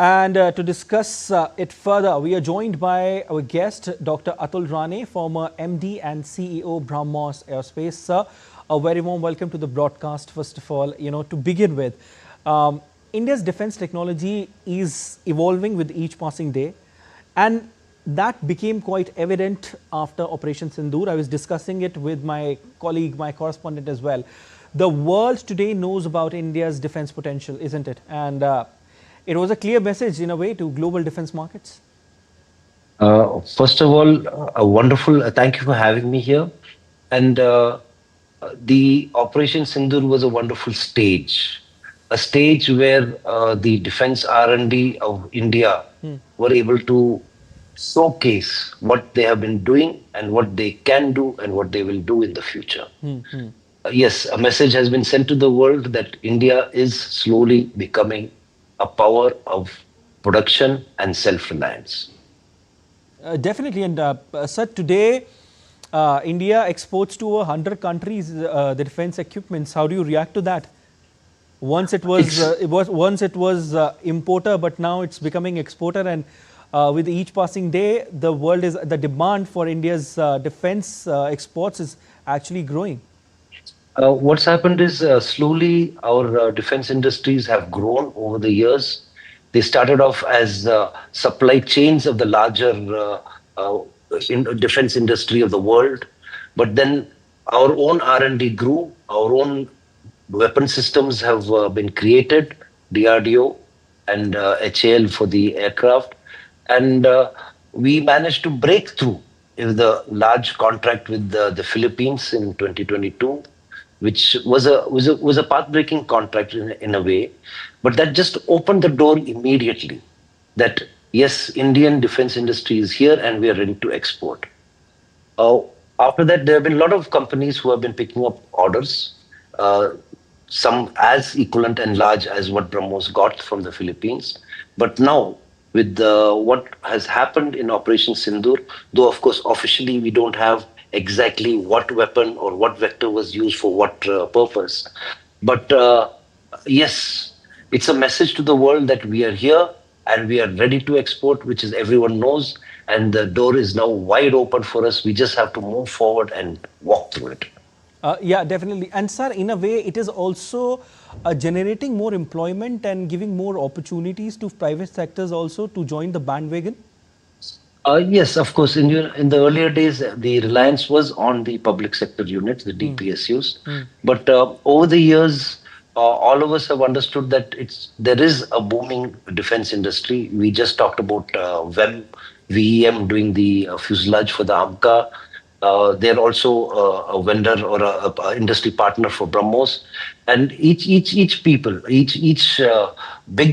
And to discuss it further, we are joined by our guest, Dr. Atul Rane, former MD and CEO BrahMos Aerospace. Sir, a very warm welcome to the broadcast. First of all, to begin with, India's defense technology is evolving with each passing day, and that became quite evident after Operation Sindoor. I was discussing it with my colleague, my correspondent as well. The world today knows about India's defense potential, isn't it? And it was a clear message in a way to global defense markets. First of all, a wonderful thank you for having me here. And the Operation Sindoor was a wonderful stage, a stage where the defense R&D of India were able to showcase what they have been doing and what they can do and what they will do in the future. Yes, a message has been sent to the world that India is slowly becoming a power of production and self-reliance. Definitely, and sir, today India exports to 100 countries the defense equipments. How do you react to that? Once it was importer, but now it's becoming exporter, and with each passing day, the demand for India's defense exports is actually growing. What's happened is slowly our defense industries have grown over the years. They started off as supply chains of the larger defense industry of the world, but then our own R&D grew. Our own weapon systems have been created, DRDO and HAL for the aircraft, and we managed to break through with the large contract with the Philippines in 2022. Which was a path-breaking contract in a way, but that just opened the door immediately. That yes, Indian defense industry is here and we are ready to export. After that, there have been a lot of companies who have been picking up orders, some as equivalent and large as what BrahMos got from the Philippines. But now, with what has happened in Operation Sindoor, though of course officially we don't have exactly what weapon or what vector was used for what purpose. But yes, it's a message to the world that we are here and we are ready to export, which is everyone knows. And the door is now wide open for us. We just have to move forward and walk through it. Yeah, definitely. And sir, in a way, it is also generating more employment and giving more opportunities to private sectors also to join the bandwagon. Yes, of course. In the earlier days, the reliance was on the public sector units, the DPSUs. But over the years, all of us have understood that there is a booming defense industry. We just talked about VEM doing the fuselage for the AMCA. They're also a vendor or a industry partner for BrahMos, and each big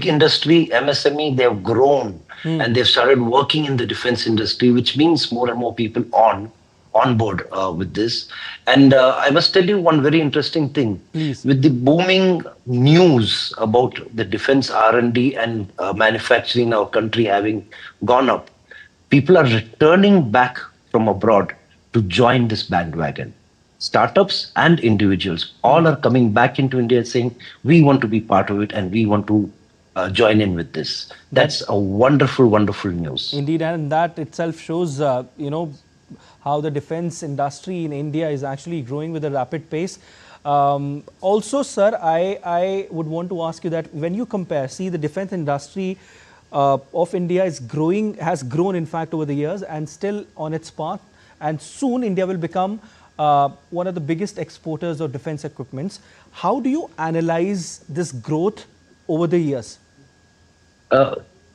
industry MSME, they have grown and they've started working in the defense industry, which means more and more people on board with this. And I must tell you one very interesting thing. Please. With the booming news about the defense R&D and manufacturing in our country having gone up, people are returning back from abroad to join this bandwagon. Startups and individuals all are coming back into India saying, we want to be part of it and we want to join in with this. That's a wonderful, wonderful news. Indeed, and that itself shows, how the defense industry in India is actually growing with a rapid pace. Also, sir, I would want to ask you that when you compare, see the defense industry of India has grown in fact over the years and still on its path. And soon India will become one of the biggest exporters of defense equipments. How do you analyze this growth over the years?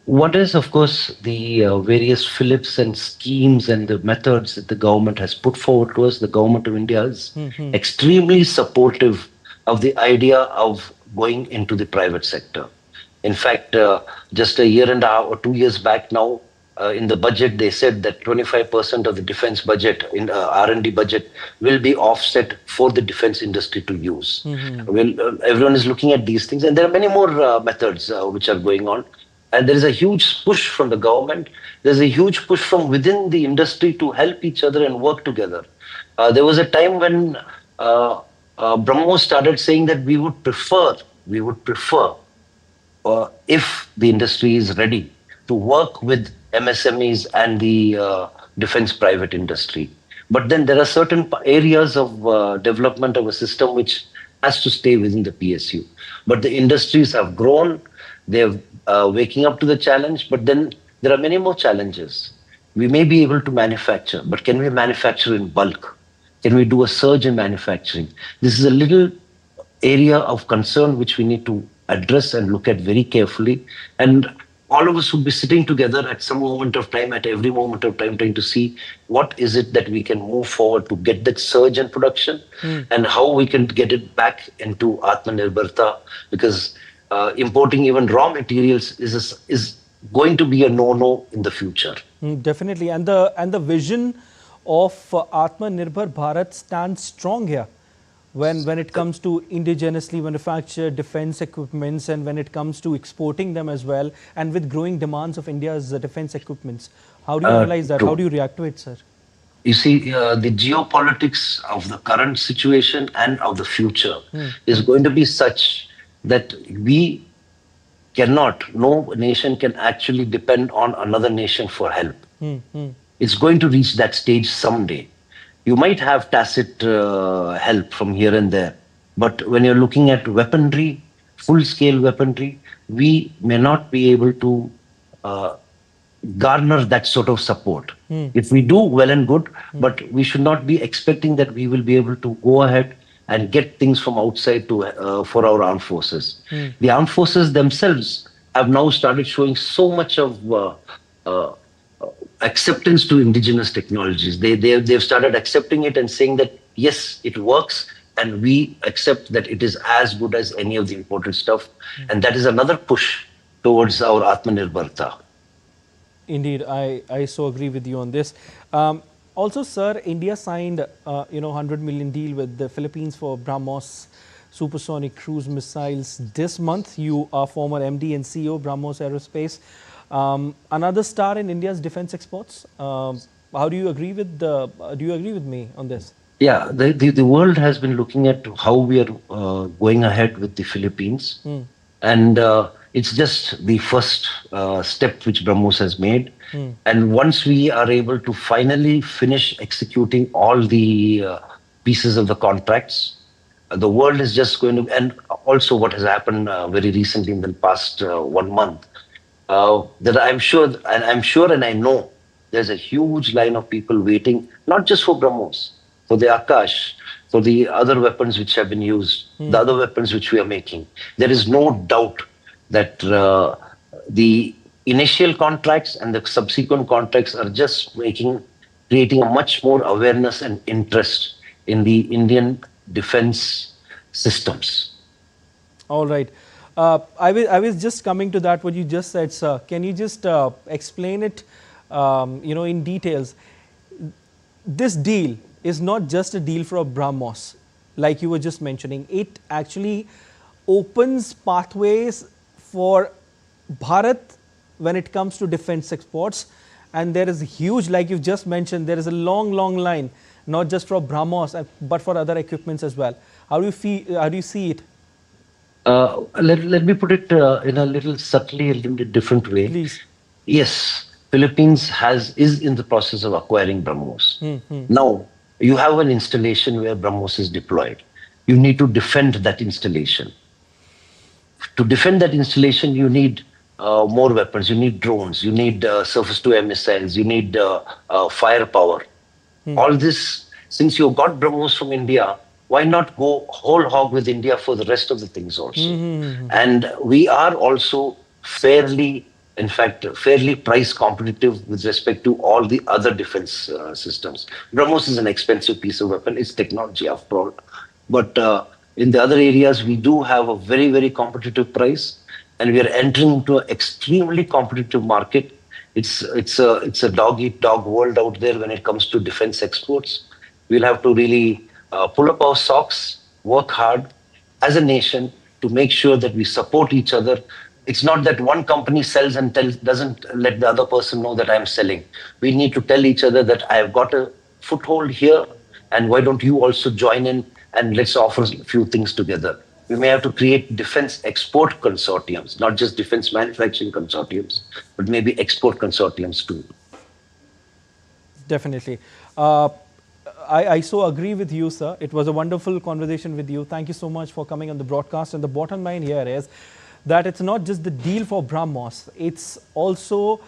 What is, of course, the various fillets and schemes and the methods that the government has put forward to us. The government of India is extremely supportive of the idea of going into the private sector. In fact, just a year and a half or 2 years back now, in the budget, they said that 25% of the defense budget, in R&D budget, will be offset for the defense industry to use. Well, everyone is looking at these things, and there are many more methods which are going on. And there is a huge push from the government. There's a huge push from within the industry to help each other and work together. There was a time when BrahMos started saying that we would prefer if the industry is ready to work with MSMEs and the defense private industry. But then there are certain areas of development of a system which has to stay within the PSU. But the industries have grown, they're waking up to the challenge, but then there are many more challenges. We may be able to manufacture, but can we manufacture in bulk? Can we do a surge in manufacturing? This is a little area of concern which we need to address and look at very carefully. And all of us would be sitting together at some moment of time, at every moment of time, trying to see what is it that we can move forward to get that surge in production and how we can get it back into Atmanirbharta, because importing even raw materials is going to be a no-no in the future. Definitely, and the vision of Atmanirbhar Bharat stands strong here when it comes to indigenously manufactured defense equipments, and when it comes to exporting them as well, and with growing demands of India's defense equipments. How do you realize that? True. How do you react to it, sir? You see, the geopolitics of the current situation and of the future is going to be such that we cannot, no nation can actually depend on another nation for help. It's going to reach that stage someday. You might have tacit help from here and there, but when you're looking at weaponry, full-scale weaponry, we may not be able to garner that sort of support. If we do, well and good, but we should not be expecting that we will be able to go ahead and get things from outside to for our armed forces. The armed forces themselves have now started showing so much of acceptance to indigenous technologies. They've started accepting it and saying that yes, it works, and we accept that it is as good as any of the imported stuff, and that is another push towards our Atmanirbharta. Indeed, I so agree with you on this. Also, sir, India signed, $100 million deal with the Philippines for BrahMos supersonic cruise missiles this month. You are former MD and CEO BrahMos Aerospace. Another star in India's defense exports. How do you agree with do you agree with me on this? Yeah, the world has been looking at how we are going ahead with the Philippines, and it's just the first step which BrahMos has made. And once we are able to finally finish executing all the pieces of the contracts, the world is just going to, and also what has happened very recently in the past 1 month, that I'm sure and I know there's a huge line of people waiting, not just for BrahMos, for the Akash, for the other weapons which have been used, the other weapons which we are making. There is no doubt that the initial contracts and the subsequent contracts are just creating a much more awareness and interest in the Indian defense systems. All right. I was just coming to that, what you just said, sir. Can you just explain it, in details? This deal is not just a deal for BrahMos, like you were just mentioning. It actually opens pathways for Bharat when it comes to defense exports. And there is a huge, like you just mentioned, there is a long line, not just for BrahMos, but for other equipments as well. How do you see it? Let me put it in a little subtly, a little bit different way. Please. Yes, Philippines is in the process of acquiring BrahMos. Now, you have an installation where BrahMos is deployed. You need to defend that installation. To defend that installation, you need more weapons. You need drones. You need surface-to-air missiles. You need firepower. All this, since you got BrahMos from India, why not go whole hog with India for the rest of the things also? And we are also fairly price competitive with respect to all the other defense systems. BrahMos is an expensive piece of weapon. It's technology after all. But in the other areas, we do have a very, very competitive price, and we are entering into an extremely competitive market. It's a dog-eat-dog world out there when it comes to defense exports. We'll have to really pull up our socks, work hard as a nation to make sure that we support each other. It's not that one company sells and doesn't let the other person know that I'm selling. We need to tell each other that I've got a foothold here, and why don't you also join in, and let's offer a few things together. We may have to create defense export consortiums, not just defense manufacturing consortiums, but maybe export consortiums too. Definitely. Uh, I so agree with you, sir. It was a wonderful conversation with you. Thank you so much for coming on the broadcast. And the bottom line here is that it's not just the deal for BrahMos, it's also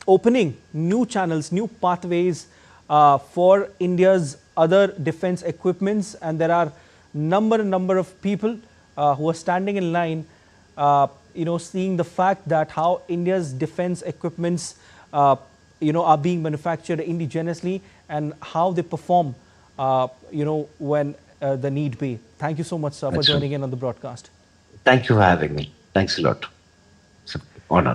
opening new channels, new pathways for India's other defense equipments. And there are number of people who are standing in line, seeing the fact that how India's defense equipments are being manufactured indigenously and how they perform, when the need be. Thank you so much, sir, for joining in on the broadcast. Thank you for having me. Thanks a lot. It's an honor.